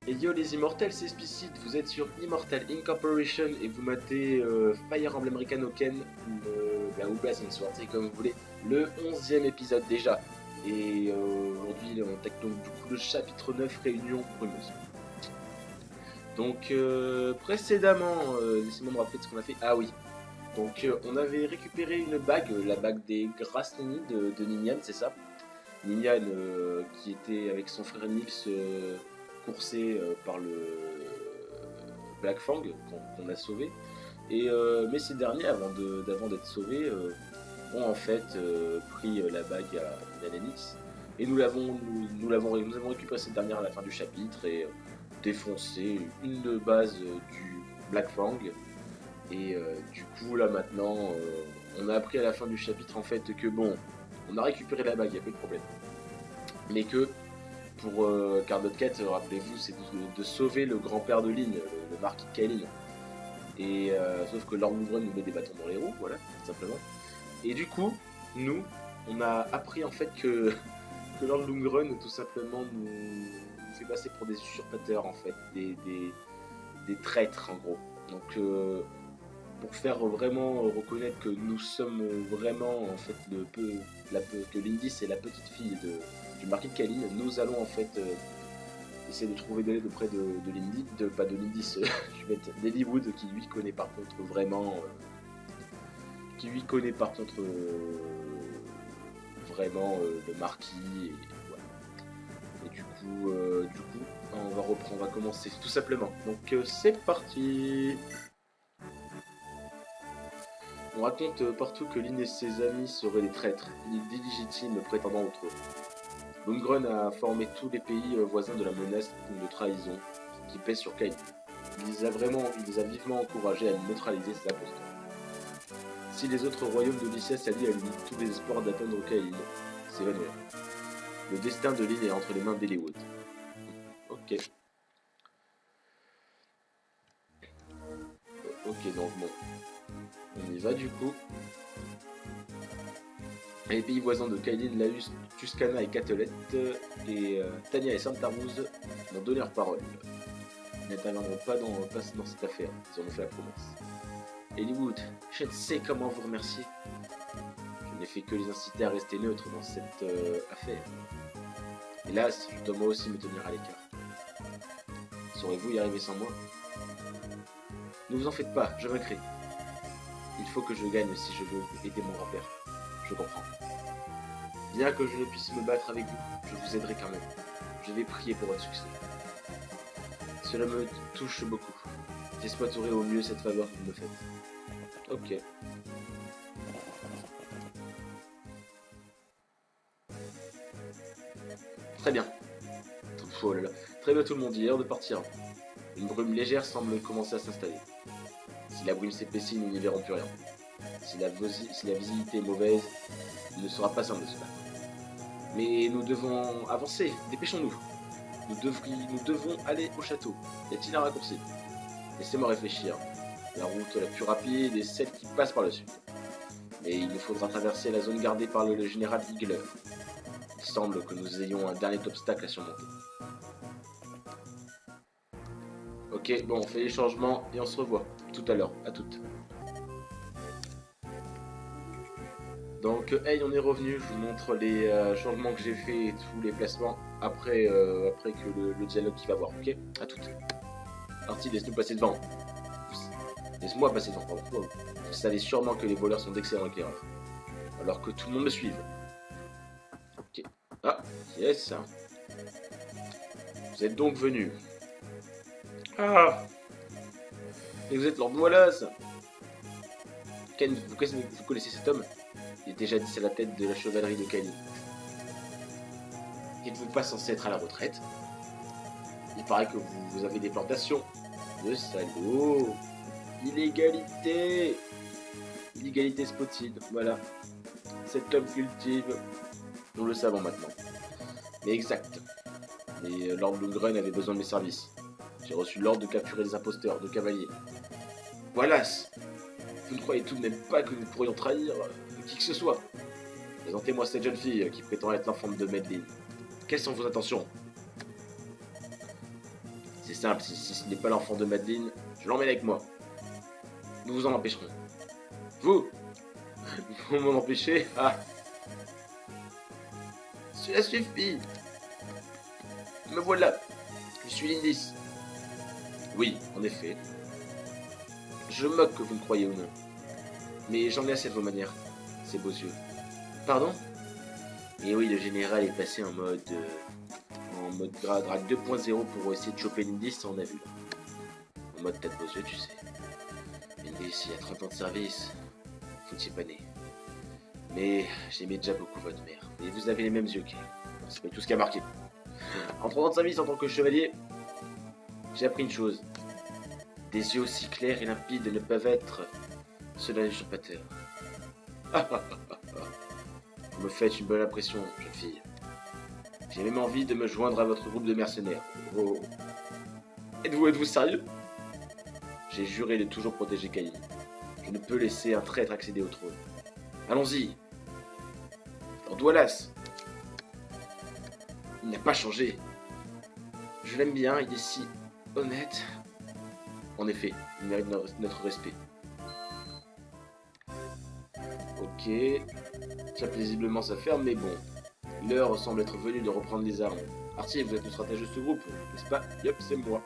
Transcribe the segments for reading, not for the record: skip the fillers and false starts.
Et yo les immortels, c'est Explicit, vous êtes sur Immortal Incorporation et vous matez Fire Emblem Rekanoken, la Oblast and Sword, c'est comme vous voulez, le 11e épisode déjà. Et aujourd'hui on attaque donc du coup le chapitre 9, Réunion brumeuse. Donc précédemment, laissez-moi me rappeler de ce qu'on a fait. Ah oui, donc on avait récupéré une bague, la bague des grâces Nini de Ninian, c'est ça. Ninian qui était avec son frère Nix coursé par le Black Fang qu'on a sauvé. Et, mais ces derniers, avant d'être sauvés, ont en fait pris la bague à Nix. Et nous avons récupéré cette dernière à la fin du chapitre et défoncé une base du Black Fang. Et du coup là maintenant, on a appris à la fin du chapitre en fait que bon, on a récupéré la bague, il n'y a pas de problème. Mais que pour car notre quête, rappelez-vous, c'est de sauver le grand-père de Lyn, le marquis de Kaelin. Et sauf que Lord Lundgren nous met des bâtons dans les roues, voilà, tout simplement. Et du coup, nous, on a appris en fait que Lord Lundgren tout simplement nous fait passer pour des usurpateurs en fait, des traîtres en gros. Donc pour faire vraiment reconnaître que nous sommes vraiment en fait que Lindy c'est la petite fille du marquis de Kaelin, nous allons en fait essayer de trouver de l'aide auprès de Lindy, pas de Lindy, je vais mettre d'Elywood qui lui connaît par contre vraiment, vraiment le marquis et voilà. Et du coup, on va commencer tout simplement. Donc c'est parti. On raconte partout que Lyn et ses amis seraient des traîtres, d'illégitimes prétendants au trône. Lundgren a formé tous les pays voisins de la menace de trahison qui pèse sur Kaelin. Il les a vivement encouragés à neutraliser ses imposteurs. Si les autres royaumes d'Odyssée s'allient à lui, tous les espoirs d'atteindre Kaelin s'évanouiront. Le destin de Lyn est entre les mains d'Elywood. Ok. Ok, donc bon. On y va du coup. Les pays voisins de Kaelin, Laus, Tuscana et Catelette, et Tania et Santaruz m'ont donné leur parole. Ils n'interviendront pas dans cette affaire, ils en ont fait la promesse.Elywood, je ne sais comment vous remercier. Je n'ai fait que les inciter à rester neutres dans cette affaire. Hélas, je dois moi aussi me tenir à l'écart. Saurez-vous y arriver sans moi? Ne vous en faites pas, je vaincrai. Il faut que je gagne si je veux aider mon grand-père. Je comprends. Bien que je ne puisse me battre avec vous, je vous aiderai quand même. Je vais prier pour votre succès. Cela me touche beaucoup. J'exploiterai au mieux cette faveur que vous me faites. Ok. Très bien. Oh là là. Très bien tout le monde, il est l'heure de partir. Une brume légère semble commencer à s'installer. Si la brume s'épaissit, nous n'y verrons plus rien. Si la visibilité est mauvaise, il ne sera pas simple de se battre. Mais nous devons avancer, dépêchons-nous. Nous devons aller au château. Y a-t-il un raccourci? Laissez-moi réfléchir. La route la plus rapide est celle qui passe par le sud. Mais il nous faudra traverser la zone gardée par le général Igler. Il semble que nous ayons un dernier obstacle à surmonter. Ok, bon, on fait les changements et on se revoit tout à l'heure. À toutes. Donc, hey, on est revenu. Je vous montre les changements que j'ai fait et tous les placements après que le dialogue qui va voir. Ok, à toutes. Parti, laisse-nous passer devant. Laisse-moi passer devant, pardon. Vous savez sûrement que les voleurs sont d'excellents éclaireurs. Alors que tout le monde me suive. Ok. Ah, yes. Vous êtes donc venus. Ah. Et vous êtes Lord Wallace. Ken, vous connaissez cet homme? Il était jadis à la tête de la chevalerie de Kaelin. N'êtes-vous pas censé être à la retraite? Il paraît que vous avez des plantations. Le salaud. Illégalité. Illégalité spotted. Voilà. Cet homme cultive. Nous le savons maintenant. Mais exact. Et Lord Lundgren avait besoin de mes services. J'ai reçu l'ordre de capturer les imposteurs, de cavaliers. Wallace, vous ne croyez tout de même pas que nous pourrions trahir qui que ce soit? Présentez-moi cette jeune fille qui prétend être l'enfant de Madeline. Quelles sont vos intentions? C'est simple, si ce n'est pas l'enfant de Madeline, je l'emmène avec moi. Nous vous en empêcherons. Vous Vous m'en empêchez? Ah, cela suffit. Me voilà. Je suis Lindis. Oui, en effet. Je moque que vous me croyez ou non. Mais j'en ai assez de vos manières, ces beaux yeux. Pardon? Et oui, le général est passé en mode drague 2.0 pour essayer de choper Lindis, on a vu là. En mode tête beaux yeux, tu sais. Lindis, il y a 30 ans de service. Vous n'étiez pas né. Mais j'aimais déjà beaucoup votre mère. Et vous avez les mêmes yeux qu'elle. C'est pas tout ce qui a marqué. En 30 ans de service en tant que chevalier, j'ai appris une chose. Des yeux aussi clairs et limpides ne peuvent être ceux d'un usurpateur. Vous me faites une bonne impression, jeune fille. J'ai même envie de me joindre à votre groupe de mercenaires. Oh. Êtes-vous sérieux? J'ai juré de toujours protéger Kaïn. Je ne peux laisser un traître accéder au trône. Allons-y. Lord Wallace. Il n'a pas changé. Je l'aime bien, il est si honnête. En effet, il mérite notre respect. Ok. Ça paisiblement ça ferme, mais bon. L'heure semble être venue de reprendre les armes. Artie, vous êtes le stratège de ce groupe, n'est-ce pas? Yup, c'est moi.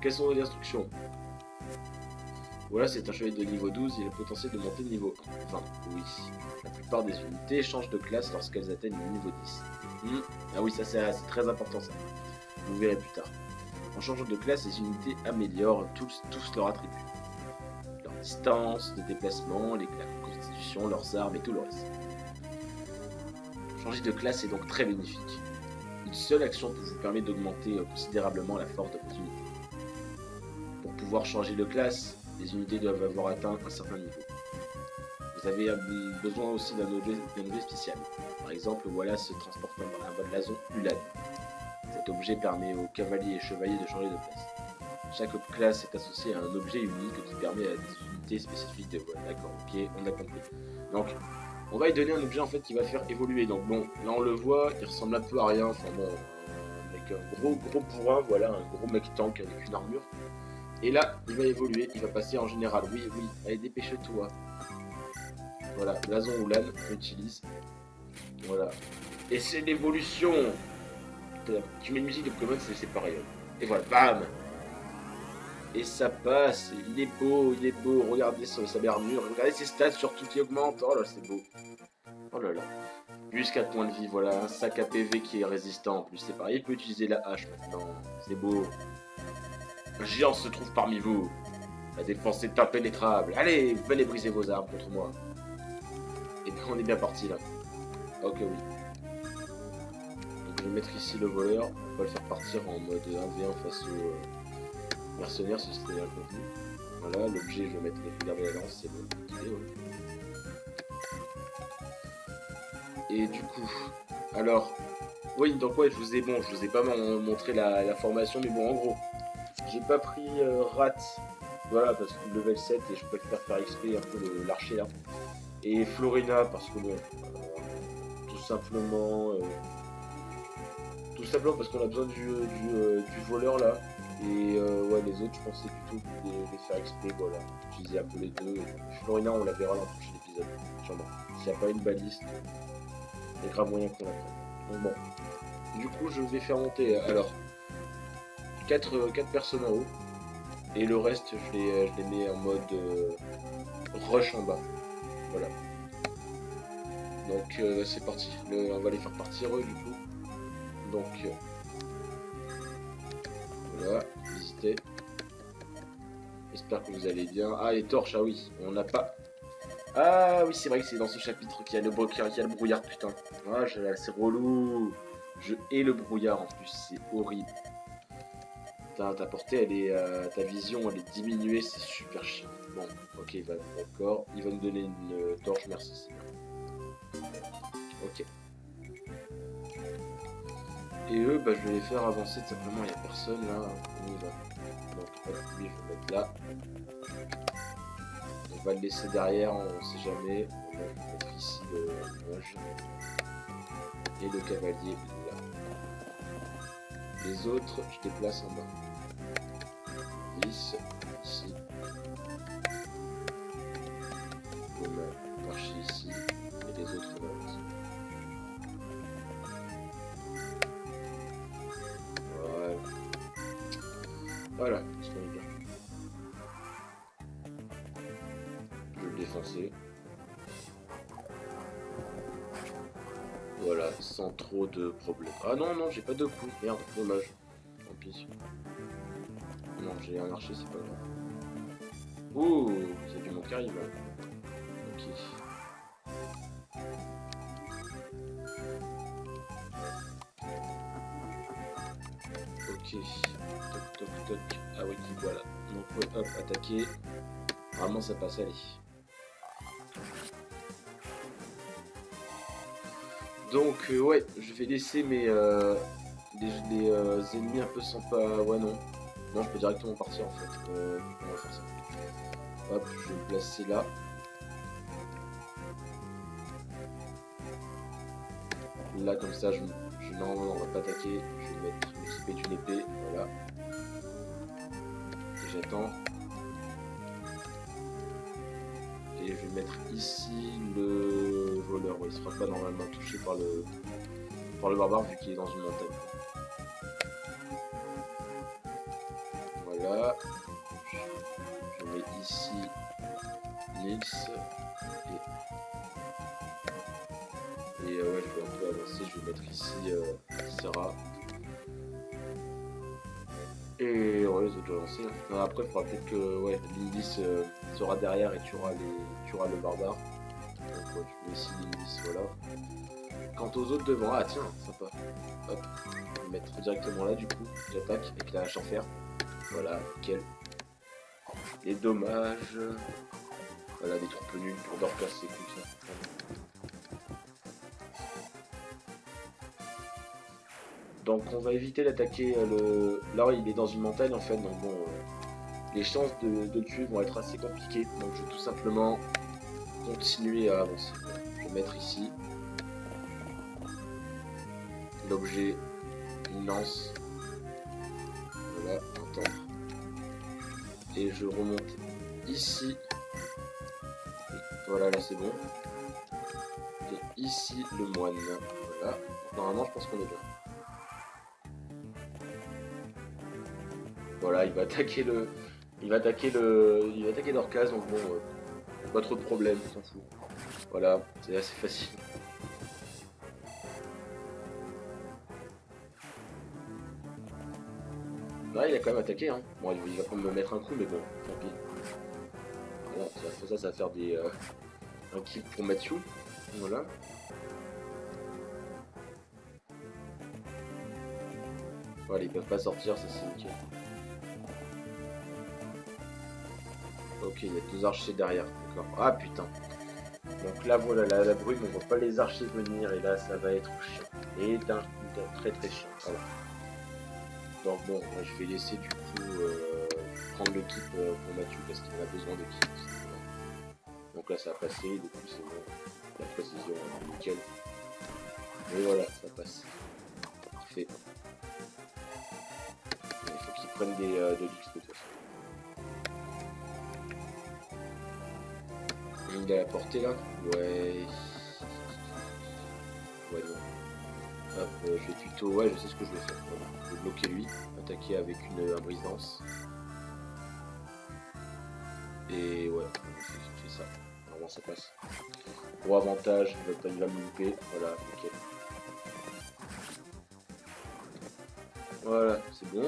Quelles sont vos instructions? Voilà, c'est un chevalier de niveau 12 et il a le potentiel de monter de niveau 20. Oui. La plupart des unités changent de classe lorsqu'elles atteignent le niveau 10. Ah oui, ça c'est très important ça. Vous verrez plus tard. En changeant de classe, les unités améliorent tous leurs attributs. Leur distance de déplacement, la constitution, leurs armes et tout le reste. Changer de classe est donc très bénéfique. Une seule action vous permet d'augmenter considérablement la force de vos unités. Pour pouvoir changer de classe, les unités doivent avoir atteint un certain niveau. Vous avez besoin aussi d'un objet spécial. Par exemple, Wallace se transportant dans un blason Ulan. Cet objet permet aux cavaliers et chevaliers de changer de place. Chaque classe est associée à un objet unique qui permet à des unités spécifiques de voler. D'accord, ok, on a compris. Donc, on va lui donner un objet en fait qui va faire évoluer. Donc bon, là on le voit, il ressemble un peu à rien. Enfin bon, avec un gros bourrin, voilà, un gros mec tank avec une armure. Et là, il va évoluer, il va passer en général. Oui, allez, dépêche-toi. Voilà, blason Ulan, on utilise. Voilà. Et c'est l'évolution. Tu mets une musique de Pokémon, c'est pareil. Et voilà, bam. Et ça passe, il est beau, regardez sa belle armure, regardez ses stats surtout qui augmentent, oh là c'est beau. Oh là là. Plus 4 points de vie, voilà, un sac à PV qui est résistant en plus, c'est pareil, il peut utiliser la hache maintenant, c'est beau. Un géant se trouve parmi vous, la défense est impénétrable, allez, venez briser vos armes contre moi. Et bien on est bien parti là. Ok oui. Donc je vais mettre ici le voleur, on va le faire partir en mode 1v1 face au... mercenaire, ce serait un contenu. Voilà, l'objet, je vais mettre les filières de la lance, c'est bon. Et du coup, alors, oui, donc ouais, je vous ai pas montré la formation, mais bon, en gros, j'ai pas pris Rat, voilà, parce que level 7 et je préfère faire XP un peu l'archer là. Et Florina, parce que bon, tout simplement parce qu'on a besoin du voleur là. Et ouais, les autres, je pensais plutôt les faire XP, voilà. Utiliser un peu les deux. Florina, on la verra dans le prochain épisode, sûrement. S'il n'y a pas une baliste, il y a grave moyen qu'on la prenne. Donc bon. Du coup, je vais faire monter, alors, 4 personnes en haut. Et le reste, je les mets en mode rush en bas. Voilà. Donc c'est parti. On va les faire partir eux, du coup. Donc... voilà, visitez. J'espère que vous allez bien. Ah, les torches, ah oui, on n'a pas... Ah oui, c'est vrai que c'est dans ce chapitre qu'il y a le brouillard, putain. Ah, c'est relou. Je hais le brouillard en plus, c'est horrible. Putain, ta portée, elle est... ta vision, elle est diminuée, c'est super chiant. Bon, ok, d'accord. Il va nous donner une torche, merci, c'est bien. Ok. Et eux, bah, je vais les faire avancer tout simplement, il n'y a personne là. On y va. Donc, hop, lui, je vais mettre là. On va le laisser derrière, on sait jamais. On va mettre ici le mage. Et le cavalier là. Les autres, je déplace en bas. 10, ici. Le marcher ici. Et les autres là aussi. Voilà. Voilà, c'est bien. Je vais le défoncer. Voilà, sans trop de problèmes. Ah non, non, j'ai pas de coup. Merde, dommage. Tant pis. Non, j'ai un archer, c'est pas grave. Ouh, c'est du manque arrive là. Ok. Ok. Toc, toc, toc. Ah oui, voilà. Donc, hop, attaquer. Vraiment, ça passe, allez. Donc, ouais, je vais laisser mes les ennemis un peu sans pas. Ouais, non. Non, je peux directement partir en fait. On va faire ça. Hop, je vais me placer là. Là, comme ça, normalement, on va pas attaquer. Je vais mettre m'équiper d'une épée. Voilà. Et j'attends. Et je vais mettre ici le voleur. Ouais, il sera pas normalement touché par le barbare vu qu'il est dans une montagne. Voilà. Je mets ici Nils. Et ouais, je vais un peu avancer. Je vais mettre ici Sarah. Et ouais, les autres j'ai lancé. Hein. Après, il faudra peut-être que ouais, Lindis sera derrière et tu auras le barbare. Donc ouais, tu mets ici Lindis, voilà. Quant aux autres devant, ah tiens, sympa. Hop, je vais me mettre directement là du coup. J'attaque avec la hache en fer. Voilà, nickel. Les dommages. Voilà, des troupes nuls pour Dorcas, c'est cool ça. Donc on va éviter d'attaquer le... Là il est dans une montagne en fait, donc bon, les chances de le tuer vont être assez compliquées. Donc je vais tout simplement continuer à avancer. Je vais mettre ici l'objet, une lance. Voilà, un temple. Et je remonte ici. Voilà, là c'est bon. Et ici le moine. Voilà. Normalement je pense qu'on est bien. Voilà, il va attaquer Dorcas, donc bon, pas trop de problème, on s'en fout. Voilà, c'est assez facile. Là, il a quand même attaqué, hein. Bon, il va pas me mettre un coup, mais bon, tant pis. Voilà, ça va faire un kill pour Mathieu. Voilà. Voilà, ils peuvent pas sortir, ça c'est nickel. Ok, il y a deux archers derrière, d'accord. Ah putain. Donc là voilà, la brume, on voit pas les archers venir et là ça va être chiant. Et très très chiant. Voilà. Donc bon, moi, je vais laisser du coup prendre le keep pour Mathieu parce qu'il a besoin de keep. Donc là ça a passé, du coup c'est bon. La précision nickel. Et voilà, ça passe. Parfait. Il faut qu'ils prennent de l'XP de toute façon. Il est à la portée là. Ouais. Ouais non. Hop, je vais plutôt. Ouais, je sais ce que je vais faire. Voilà. Je vais bloquer lui, attaquer avec une brise-lance. Et ouais, c'est ça. Normalement ça passe. Pour avantage, il va me louper. Voilà, nickel. Voilà, c'est bon.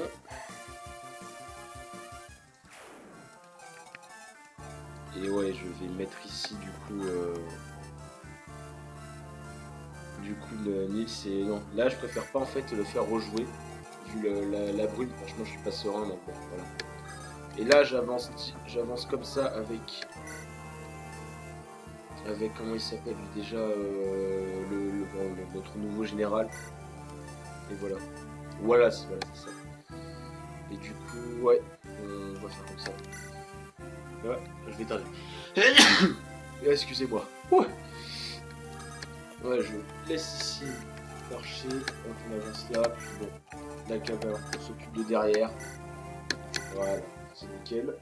Et ouais, je vais mettre ici du coup le Nils et non, là je préfère pas en fait le faire rejouer vu la brune, franchement je suis pas serein donc bon, voilà. Et là j'avance comme ça avec comment il s'appelle déjà notre nouveau général. Et voilà c'est ça. Et du coup ouais, on va faire comme ça. Ouais, je vais tarder. Excusez-moi. Ouais, je laisse ici l'archer. On avance là. Puis bon, la caverne, on s'occupe de derrière. Voilà, c'est nickel.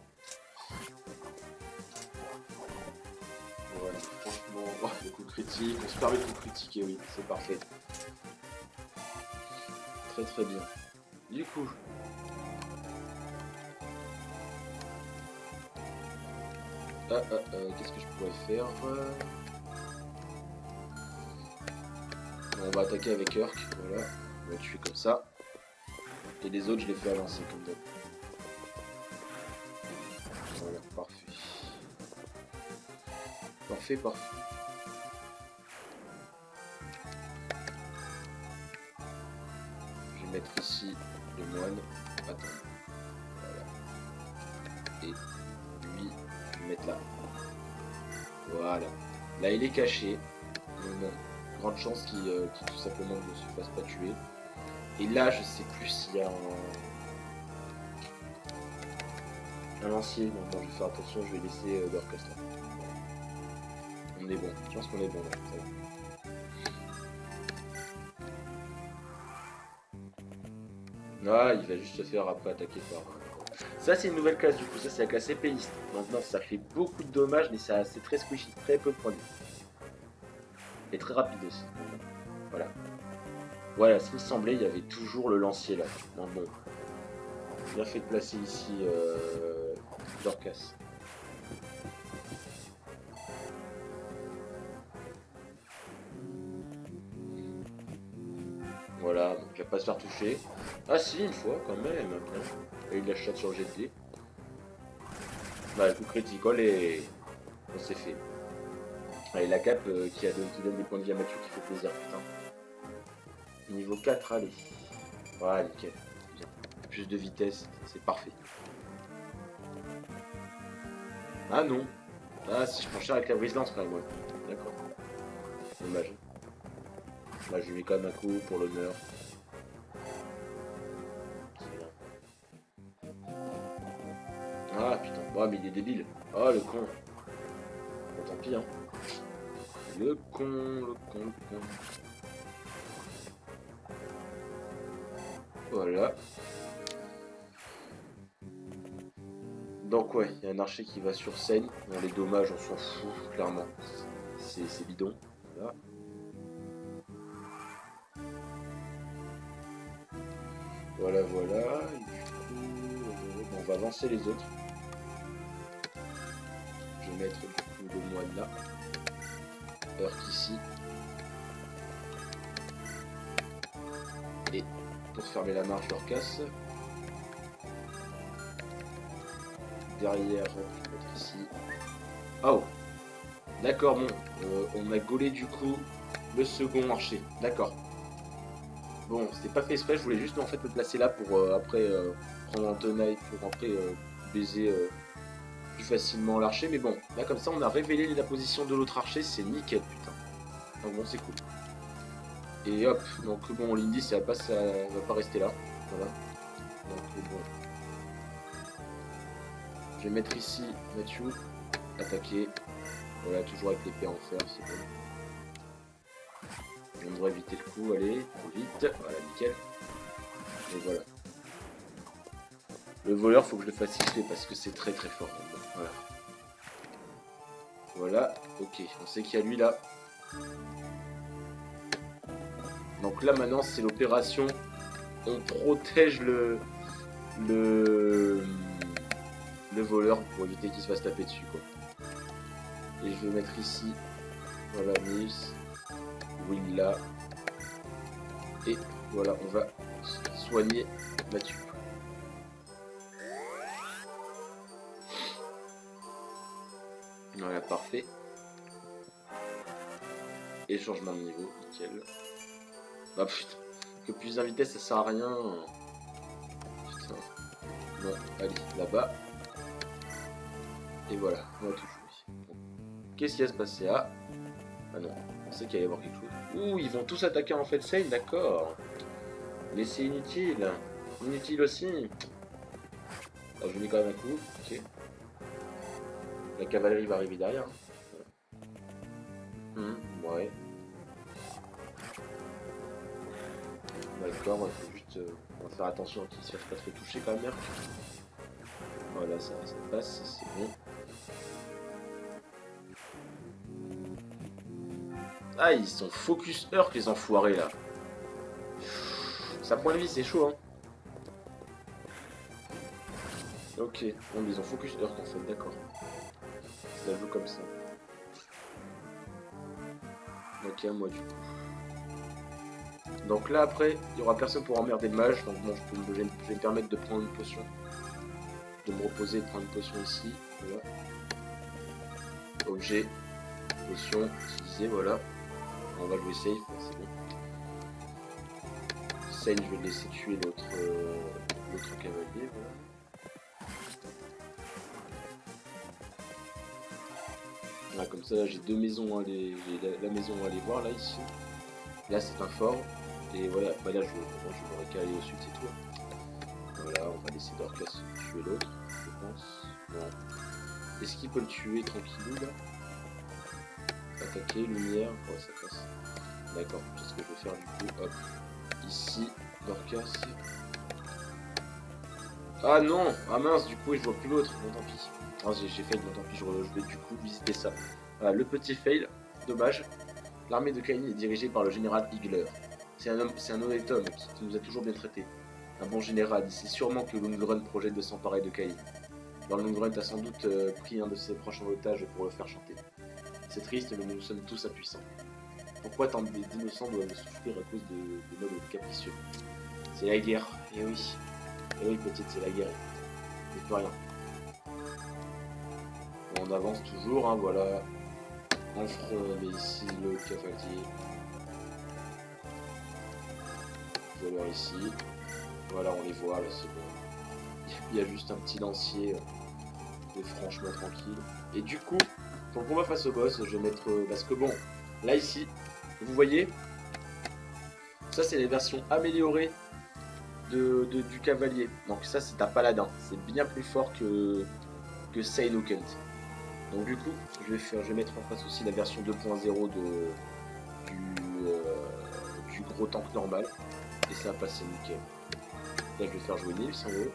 Voilà, franchement, oh, le coup critique. On se permet de coup critique, et oui, c'est parfait. Très très bien. Du coup, qu'est-ce que je pourrais faire? On va attaquer avec Urk, voilà. On va tuer comme ça. Et les autres, je les fais avancer comme d'hab. Voilà, parfait. Parfait, parfait. Je vais mettre ici le moine. Attends. Voilà. Et lui, je vais mettre là. Voilà. Là, il est caché. Donc, bon, grande chance qu'il tout simplement ne se fasse pas tuer. Et là, je sais plus s'il y a un lancier. Donc, bon, je vais faire attention, je vais laisser Dorcas là. On est bon. Je pense qu'on est bon là. Ça va. Ah, il va juste se faire après attaquer par... Ça, c'est une nouvelle classe du coup. Ça, c'est la classe épéiste. Maintenant, ça fait beaucoup de dommages, mais c'est très squishy, très peu de points de vie. Et très rapide aussi. Voilà. Voilà, ce qui me semblait, il y avait toujours le lancier là. Donc bon. Bien fait de placer ici Dorcas. Voilà, donc il va pas se faire toucher. Ah si, une fois quand même. Et il la chatte sur le jet de dés. Bah, le coup critical et on s'est fait. Allez, la cape qui donne des points de vie à Mathieu qui fait plaisir, putain. Niveau 4, allez. Voilà, nickel. Bien. Plus de vitesse, c'est parfait. Ah non. Ah, si je prends cher avec la brise-lance quand même, ouais. D'accord. Dommage. Là, je lui mets quand même un coup pour l'honneur. C'est bien. Ah putain. Oh, mais il est débile. Oh, le con. Bon, tant pis, hein. Le con, le con, le con. Voilà. Donc ouais, il y a un archer qui va sur scène. Bon, les dommages, on s'en fout, clairement. C'est bidon. Voilà. Voilà, voilà. Et du coup, on va avancer les autres. Je vais mettre du coup le moine là. Urk ici. Et pour fermer la marche, je recasse. Derrière, je vais mettre ici. Oh! D'accord, bon. On a gaulé du coup le second archer. D'accord. Bon, c'était pas fait exprès, je voulais juste en fait me placer là pour après prendre un tenaille, pour après baiser plus facilement l'archer. Mais bon, là comme ça on a révélé la position de l'autre archer, c'est nickel putain. Donc bon, c'est cool. Et hop, donc bon, Lindy ça va pas rester là. Voilà. Donc bon. Je vais mettre ici Mathieu, attaquer. Voilà, toujours avec l'épée en fer, c'est bon. On devrait éviter le coup, allez, vite. Voilà, nickel. Et voilà. Le voleur, faut que je le fasse siffler parce que c'est très très fort. Voilà. Voilà, ok, on sait qu'il y a lui là. Donc là maintenant c'est l'opération. On protège le voleur pour éviter qu'il se fasse taper dessus quoi. Et je vais mettre ici, voilà, Nils, Willa. Et voilà, on va soigner Mathieu. Voilà, parfait. Et changement de niveau, nickel. Ah putain, que plus en vitesse ça sert à rien. Putain. Bon, allez, là-bas. Et voilà, on va tout jouer. Qu'est-ce qui va se passer? Ah non, on sait qu'il va y avoir quelque chose. Ouh, ils vont tous attaquer en fait Sane, d'accord. Mais c'est inutile. Inutile aussi. Alors je mets quand même un coup, ok. La cavalerie va arriver derrière. Ouais. D'accord, il faut juste on va faire attention à qu'il ne se fasse pas trop toucher quand même. Voilà, ça passe, c'est bon. Ah, ils sont focus Earth les enfoirés là. Ça point de vie, c'est chaud hein. Ok, bon, ils ont focus Earth en fait, d'accord. Ça joue comme ça. Ok, moi du coup. Donc là après, il n'y aura personne pour emmerder le mage, donc bon, je vais me permettre de prendre une potion. De me reposer et de prendre une potion ici. Voilà. Objet, potion, utilisé, voilà. On va jouer safe, c'est bon. Sane, je vais laisser tuer l'autre cavalier, voilà. Voilà, comme ça, là j'ai deux maisons à aller, la maison à aller voir là ici. Là c'est un fort. Et voilà, bah là je m'aurais qu'à aller au sud, c'est tout. Voilà, on va laisser Dorcas tuer l'autre, je pense. Non. Est-ce qu'il peut le tuer tranquillou là? Attaquer, lumière, ouais ça passe. D'accord, c'est ce que je vais faire du coup. Hop. Ici, Dorcas. Ah non! Ah mince, du coup je vois plus l'autre, bon tant pis. Ah, j'ai fail, bon tant pis, je vais du coup visiter ça. Le petit fail, dommage. L'armée de Kain est dirigée par le général Higler. C'est un honnête homme qui nous a toujours bien traités. Un bon général, il sait sûrement que Lundgren projette de s'emparer de Kain. Lord Lundgren a sans doute pris un de ses proches en otage pour le faire chanter. C'est triste, mais nous sommes tous impuissants. Pourquoi tant d'innocents doivent souffrir à cause de nobles capricieux? C'est la guerre, eh oui. Eh oui, petite, c'est la guerre. Il n'y a plus rien. On avance toujours, hein, voilà. En front, on met ici le cavalier. Voilà ici. Voilà, on les voit, là, c'est bon. Il y a juste un petit lancier. Franchement tranquille. Et du coup, pour le combat face au boss, je vais mettre... parce que bon, là ici, vous voyez, ça c'est les versions améliorées du cavalier. Donc ça c'est un paladin. C'est bien plus fort que Sane Kent. Donc du coup, je vais mettre en face aussi la version 2.0 du gros tank normal. Et ça va passer nickel. Là je vais faire jouer Nils en haut.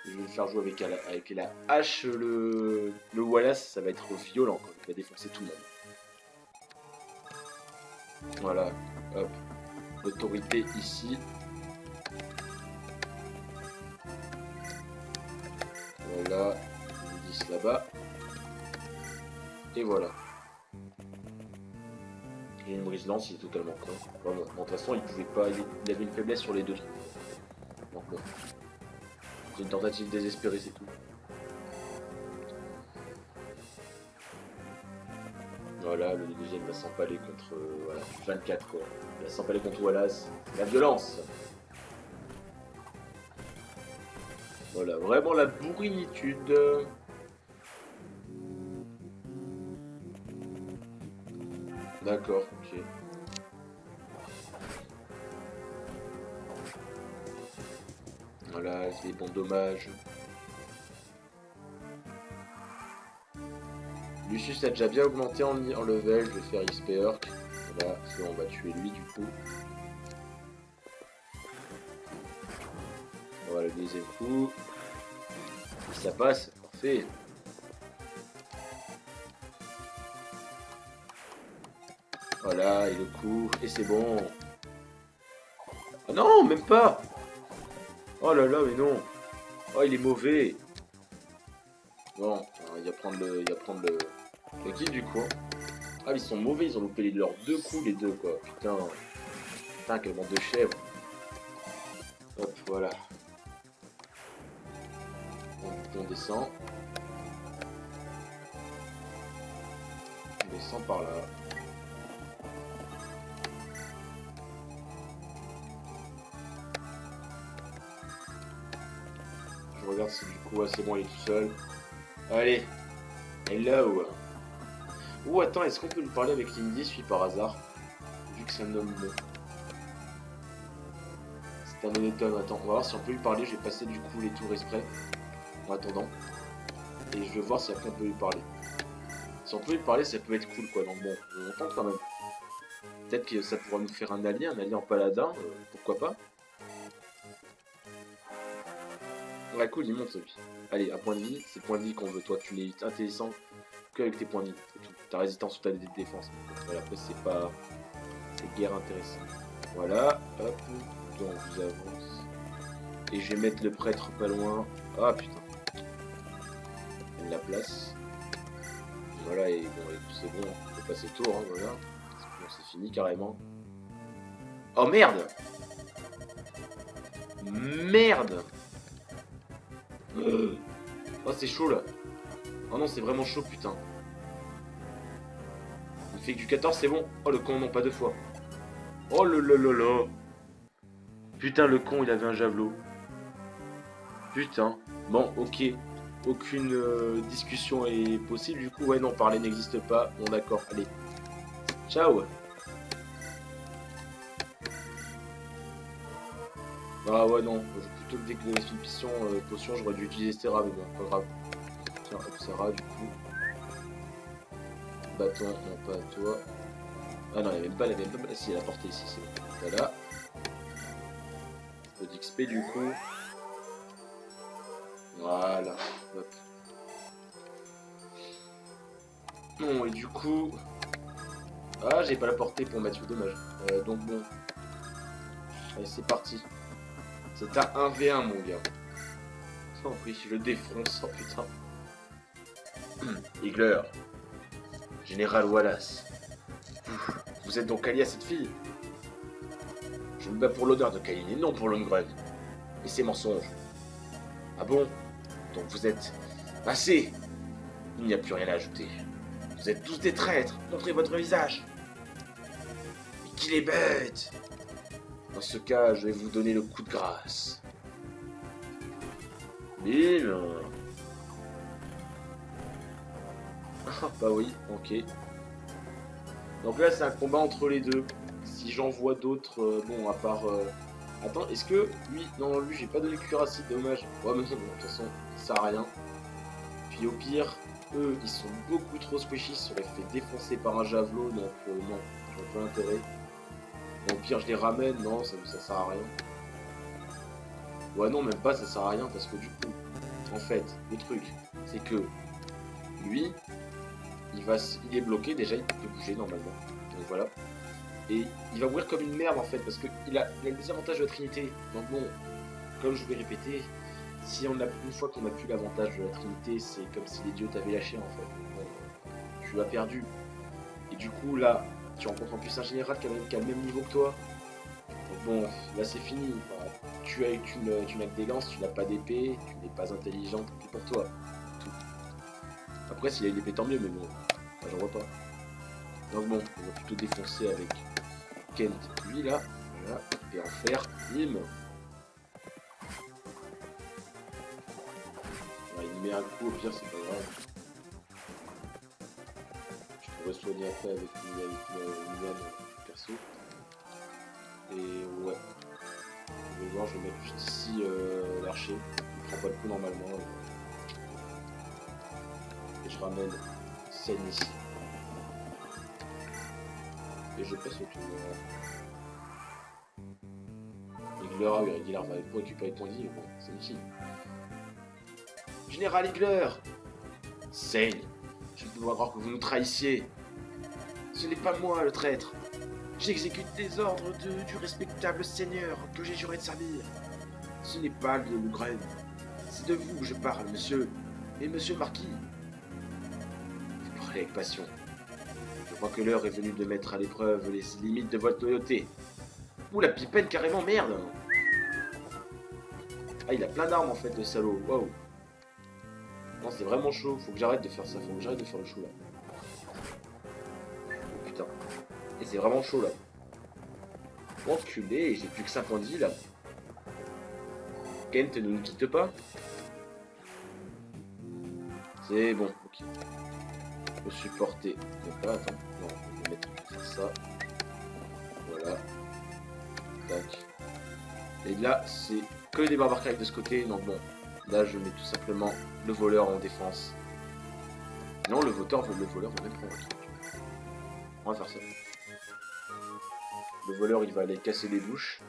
Je vais le faire jouer avec la hache, le Wallace, ça va être violent, quoi. Il va défoncer tout le monde. Voilà, hop. Autorité ici. Voilà, 10 là-bas. Et voilà. Et une brise-lance, il est totalement con. Bon, de toute façon, il pouvait pas. Il avait une faiblesse sur les deux trucs. Donc bon. C'est une tentative désespérée, c'est tout. Voilà, le deuxième va s'empaler contre voilà, 24 quoi. Il va s'empaler contre Wallace. La violence. Voilà, vraiment la bourrinitude. D'accord, ok. Voilà, c'est des bons dommages. Lucius a déjà bien augmenté en level, je vais faire XP Orc. Voilà, on va tuer lui du coup. Voilà le deuxième coup. Ça passe, parfait. Voilà, et le coup, et c'est bon. Ah non, même pas. Oh là là, mais non. Oh, il est mauvais. Bon, il va prendre le kill du coup. Ah, ils sont mauvais, ils ont loupé leurs deux coups, les deux quoi. Putain. Putain, quel bande de chèvres. Hop, voilà. On descend. On descend par là. Je regarde si du coup, c'est bon, il est tout seul. Allez. Hello. Ou attends, est-ce qu'on peut lui parler avec Lindy, celui par hasard? Vu que c'est un homme bon. C'est un honnête homme, attends, on va voir si on peut lui parler, je vais passer du coup les tours exprès. en attendant. Et je vais voir si après on peut lui parler. Si on peut lui parler, ça peut être cool quoi. Donc bon, on tente quand même. Peut-être que ça pourra nous faire un allié en paladin, pourquoi pas. Ouais, cool, il monte lui. Allez, un point de vie, c'est le point de vie qu'on veut. Toi, tu n'es intéressant qu'avec tes points de vie. Ta résistance ou ta défense. Voilà, après, c'est pas. C'est guère intéressant. Voilà, hop. Donc, vous avance. Et je vais mettre le prêtre pas loin. Ah putain. Il y a de la place. Voilà, et bon, c'est bon, on peut passer le tour, hein, voilà. Bon, c'est fini carrément. Oh merde! Merde! Oh, c'est chaud là. Oh non, c'est vraiment chaud, putain. Il fait que du 14, c'est bon. Oh, le con, non, pas deux fois. Oh le là. Putain, le con, il avait un javelot. Putain. Bon, ok. Aucune discussion est possible. Du coup, ouais, non, parler n'existe pas. Bon, d'accord. Allez. Ciao. Ah ouais, non. Plutôt que des potions, j'aurais dû utiliser Serra, mais bon, pas grave. Tiens, hop, Serra, du coup. Bâton, non, pas toi. Ah non, elle avait même pas. Si, elle a porté ici, c'est bon. Voilà. Un peu d'XP, du coup. Voilà. Hop. Bon, et du coup... Ah, j'ai pas la portée pour Mathieu, dommage. Donc bon. Allez, c'est parti. C'est un 1v1, mon gars. Oh oui, je le défonce, oh putain. Igler. Général Wallace. Vous êtes donc allié à cette fille? Je me bats pour l'honneur de Kain et non pour Lundgren. Et c'est mensonge. Ah bon? Donc vous êtes... Assez! Il n'y a plus rien à ajouter. Vous êtes tous des traîtres. Montrez votre visage. Mais qu'il est bête! Dans ce cas, je vais vous donner le coup de grâce. Bim! Ah bah oui, ok. Donc là, c'est un combat entre les deux. Si j'en vois d'autres, bon, à part... Attends, est-ce que... Lui, non, lui, j'ai pas donné cuirassé, dommage. Ouais, mais bon, de toute façon, ça sert à rien. Puis au pire, eux, ils sont beaucoup trop squishy, ils se seraient fait défoncer par un javelot, donc non, je vois pas l'intérêt. Au pire, je les ramène, non, ça sert à rien. Ouais, non, même pas, ça sert à rien, parce que du coup, en fait, le truc, c'est que lui, il est bloqué, déjà, il peut bouger normalement. Donc voilà. Et il va mourir comme une merde, en fait, parce qu'il a le désavantage de la Trinité. Donc bon, comme je vais répéter, si on a, une fois qu'on a plus l'avantage de la Trinité, c'est comme si les dieux t'avaient lâché, en fait. Bon, tu l'as perdu. Et du coup, là, tu rencontres en plus un général qui a le même niveau que toi. Donc bon, là c'est fini. Bah, tu n'as que des lances, tu n'as pas d'épée, tu n'es pas intelligent, tant pis pour toi. Tout. Après, s'il a une épée, tant mieux, mais bon, bah, j'en vois pas. Donc bon, on va plutôt défoncer avec Kent, lui là, voilà, et en faire, bim. Ouais, il met un coup, au pire, c'est pas grave. Je pourrais soigner après avec une perso. Et ouais. Je vais voir, je vais mettre juste ici l'archer. Il prend pas le coup normalement. Et je ramène celle ici. Et je passe au tour. Igler, ah oui, Igler va récupérer ton lit, mais bon, c'est ici. Général Igler! Saigne! Je ne peux pas croire que vous nous trahissiez. Ce n'est pas moi le traître. J'exécute des ordres du respectable seigneur que j'ai juré de servir. Ce n'est pas de Lundgren. C'est de vous que je parle, monsieur. Et monsieur le marquis. Vous parlez avec passion. Je crois que l'heure est venue de mettre à l'épreuve les limites de votre loyauté. Ouh, la pipette, carrément, merde! Ah, il a plein d'armes en fait, le salaud. Waouh! Non, c'est vraiment chaud. Faut que j'arrête de faire ça. Faut que j'arrête de faire le chou là. Oh, putain. Et c'est vraiment chaud là. Enculé, j'ai plus que 5 points de vie là. Kent ne nous quitte pas. C'est bon, ok. Faut supporter. Donc là, attends. Non, je vais mettre ça. Voilà. Tac. Et là, c'est que des barbares de ce côté. Donc bon, Là, je mets tout simplement le voleur en défense. Non, le voleur veut même prendre un truc. On va faire ça. Le voleur, il va aller casser les bouches.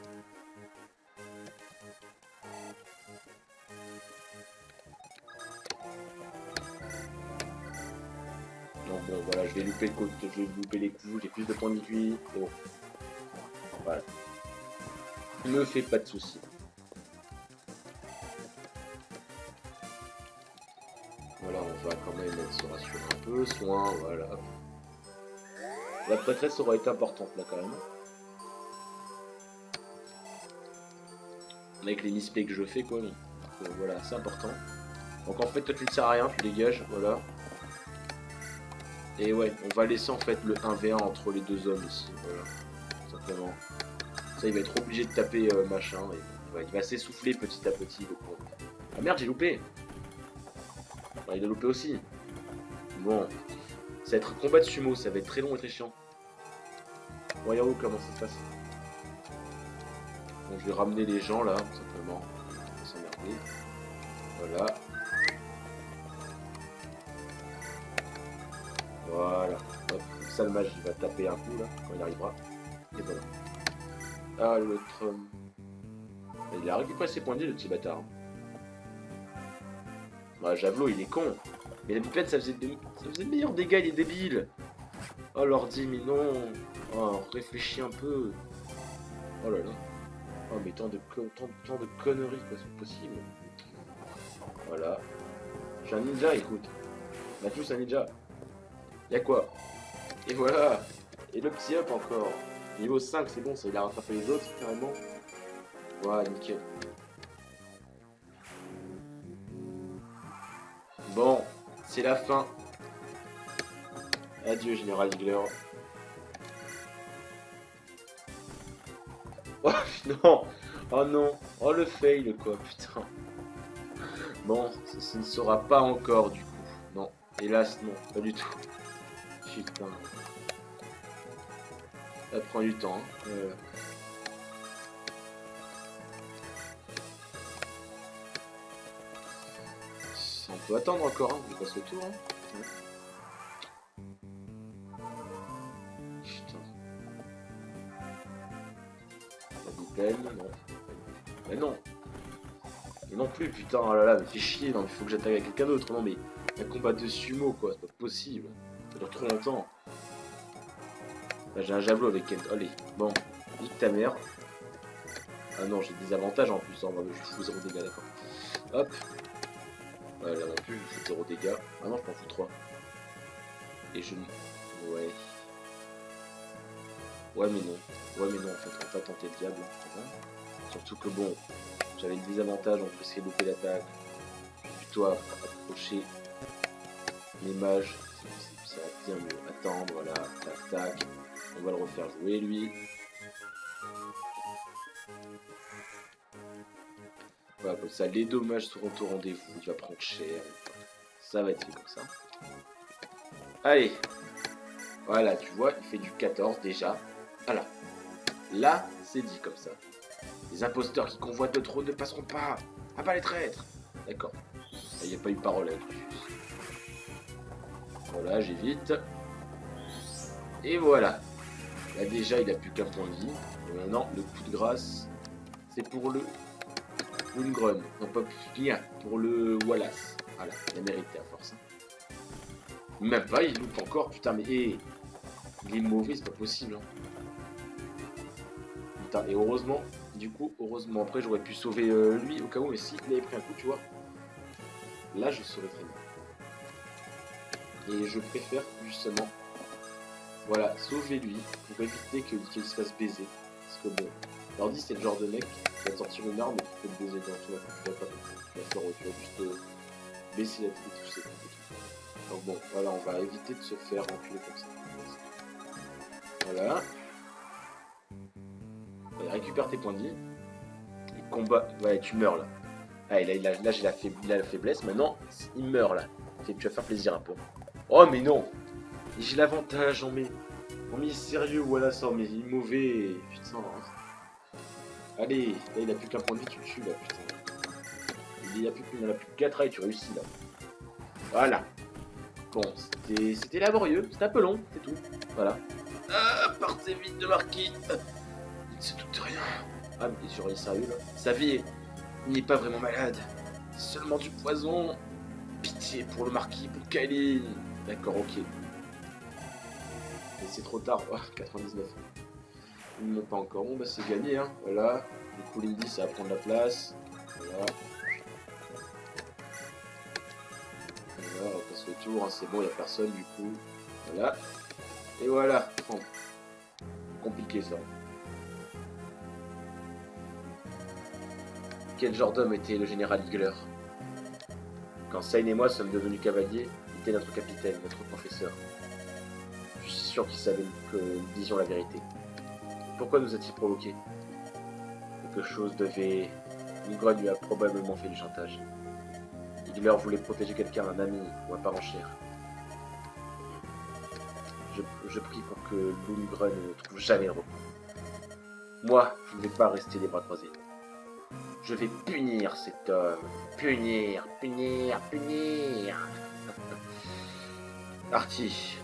Donc bon, voilà, je vais louper le côté, je vais louper les coups, j'ai plus de points de vie. Bon. Voilà. Ne fais pas de soucis. Voilà, on va quand même se rassurer un peu. Soin, voilà. La prêtresse aura été importante là quand même. Avec les misplays que je fais quoi. Donc, voilà, c'est important. Donc en fait toi tu ne sers à rien, tu dégages, voilà. Et ouais, on va laisser en fait le 1v1 entre les deux hommes ici, voilà. Simplement. Ça il va être obligé de taper machin. Et, il va s'essouffler petit à petit le con. Ah merde j'ai loupé. Ah, il a loupé aussi. Bon. Ça va être un combat de sumo, ça va être très long et très chiant. Voyons comment ça se passe. Donc je vais ramener les gens là, tout simplement. On va s'emmerder. Voilà. Voilà. Hop. Ça le mage il va taper un coup là, quand il arrivera. Et voilà. Ah l'autre. Il a récupéré ses points de vie le petit bâtard. Bah, Javelot il est con. Mais la bipède ça faisait de meilleurs dégâts, il est débile. Oh l'ordi mais non. Oh réfléchis un peu. Oh là là. Oh mais tant de conneries quoi, c'est possible. Voilà. Je suis un ninja écoute. On a tous un ninja. Y'a quoi? Et voilà. Et le petit up encore. Niveau 5 c'est bon, ça il a rattrapé les autres carrément. Voilà nickel. Bon, c'est la fin. Adieu Général Ziegler. Oh non. Oh non. Oh le fail quoi, putain. Bon, ça ne sera pas encore du coup. Non, hélas non, pas du tout. Putain. Ça prend du temps. On peut attendre encore, hein. Je passe le tour. Hein. Putain. La bipène, non. Mais non. Mais non plus, putain, oh là là, mais fais chier, non, il faut que j'attaque avec quelqu'un d'autre, non mais un combat de sumo quoi, c'est pas possible. Ça dure trop longtemps. Là j'ai un javelot avec Kent, allez, bon, nique ta mère. Ah non, j'ai des avantages en plus, hein. Je fous 0 dégâts, d'accord. Hop. Ouais, là non plus, je fous 0 dégâts. Ah non, je m'en fous 3. Et je... Ouais. Ouais mais non. Ouais mais non, en fait, on va pas tenter le diable. Hein. Surtout que bon, j'avais le désavantage, on peut essayer de louper l'attaque. Plutôt approcher les mages, ça va bien mieux. Attendre, voilà, tac tac. On va le refaire jouer lui. Voilà, comme ça, les dommages seront au rendez-vous. Il va prendre cher. Ça va être fait comme ça. Allez. Voilà, tu vois, il fait du 14 déjà. Voilà. Là, c'est dit comme ça. Les imposteurs qui convoitent le trône ne passeront pas. Ah pas les traîtres. D'accord. Il n'y a pas eu parole là-dessus. Voilà, j'évite. Et voilà. Là déjà, il a plus qu'un point de vie. Et maintenant, le coup de grâce, c'est pour le Lundgren. Non, pas bien, pour le Wallace. Voilà, il a mérité à force. Hein. Même pas, il loupe encore. Putain, mais il est mauvais, c'est pas possible. Hein. Putain, et heureusement, du coup, heureusement, après, j'aurais pu sauver lui au cas où, mais s'il avait pris un coup, tu vois, là, je serais très bien. Et je préfère, justement, voilà, sauver lui, pour éviter qu'il se fasse baiser. Parce que bon, l'ordi, c'est le genre de mec qui va sortir une arme et qui peut te baiser dans toi. Tu vas pas tu vas faire, tu vas juste baisser la tête et tout ça. Donc bon, voilà, on va éviter de se faire enculer comme ça. Voilà. Allez, récupère tes points de vie. Et combat. Ouais, tu meurs là. Allez, là j'ai la faiblesse. Maintenant, il meurt là. Tu vas faire plaisir un peu. Oh, mais non! J'ai l'avantage, on met sérieux, voilà ça, mais il est mauvais. Putain. Allez, là il a plus qu'un point de vie, tu le tues là, putain. Il n'y en a plus que 4 et tu réussis là. Voilà. Bon, c'était laborieux, c'était un peu long, c'est tout. Voilà. Ah, partez vite de Marquis. Il ne se doute de rien. Ah, mais il est sérieux là. Sa vie, il n'est pas vraiment malade. Seulement du poison. Pitié pour le Marquis, pour Kylie. D'accord, ok. Mais c'est trop tard, oh, 99. Ils ne montent pas encore. Bon, bah c'est gagné, hein. Voilà. Du coup, Lindy, ça va prendre la place. Voilà. Voilà, on passe le tour, hein. C'est bon, il n'y a personne du coup. Voilà. Et voilà. Oh. Compliqué ça. Quel genre d'homme était le général Igler? Quand Sain et moi sommes devenus cavaliers, il était notre capitaine, notre professeur. Je suis sûr qu'il savait que nous disions la vérité. Pourquoi nous a-t-il provoqués? Quelque chose devait... Lugron lui a probablement fait du chantage. Igler voulait protéger quelqu'un, un ami ou un parent cher. Je prie pour que Lundgren ne trouve jamais le repos. Moi, je ne vais pas rester les bras croisés. Je vais punir cet homme. Punir, punir, punir. Artie,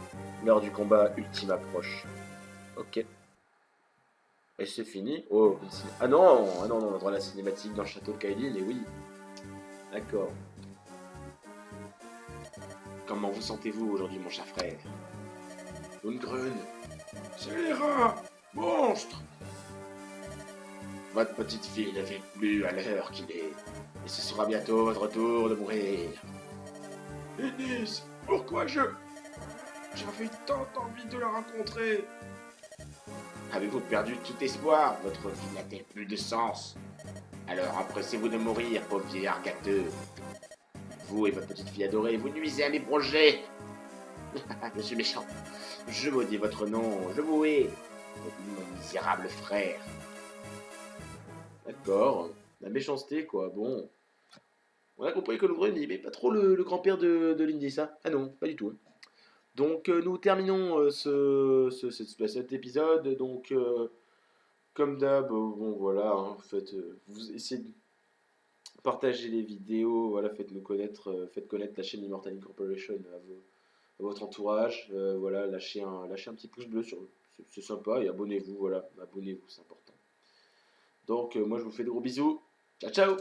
l'heure du combat ultime approche. Ok. Et c'est fini. Oh, ah non, non, on a droit à la cinématique dans le château de Kailin, et oui. D'accord. Comment vous sentez-vous aujourd'hui, mon cher frère? Lundgren, scélérat, monstre. Votre petite fille ne vit plus à l'heure qu'il est, et ce sera bientôt votre tour de mourir. Ennis, pourquoi j'avais tant envie de la rencontrer? Avez-vous perdu tout espoir? Votre vie n'a-t-elle plus de sens? Alors empressez-vous de mourir, pauvre vieillard gâteux. Vous et votre petite fille adorée, vous nuisez à mes projets. Je suis méchant. Je maudis votre nom, je vous hais, mon misérable frère. D'accord, la méchanceté quoi, bon. On a compris que le Grun, il n'est pas trop le grand-père de Lindy, ça? Ah non, pas du tout. Donc nous terminons cet épisode, donc comme d'hab, bon voilà, hein, vous essayez de partager les vidéos, voilà, faites-nous connaître, faites connaître la chaîne Immortal Incorporation à votre entourage, voilà, lâchez un petit pouce bleu c'est sympa, et abonnez-vous, voilà, abonnez-vous, c'est important. Donc moi je vous fais de gros bisous, ciao ciao.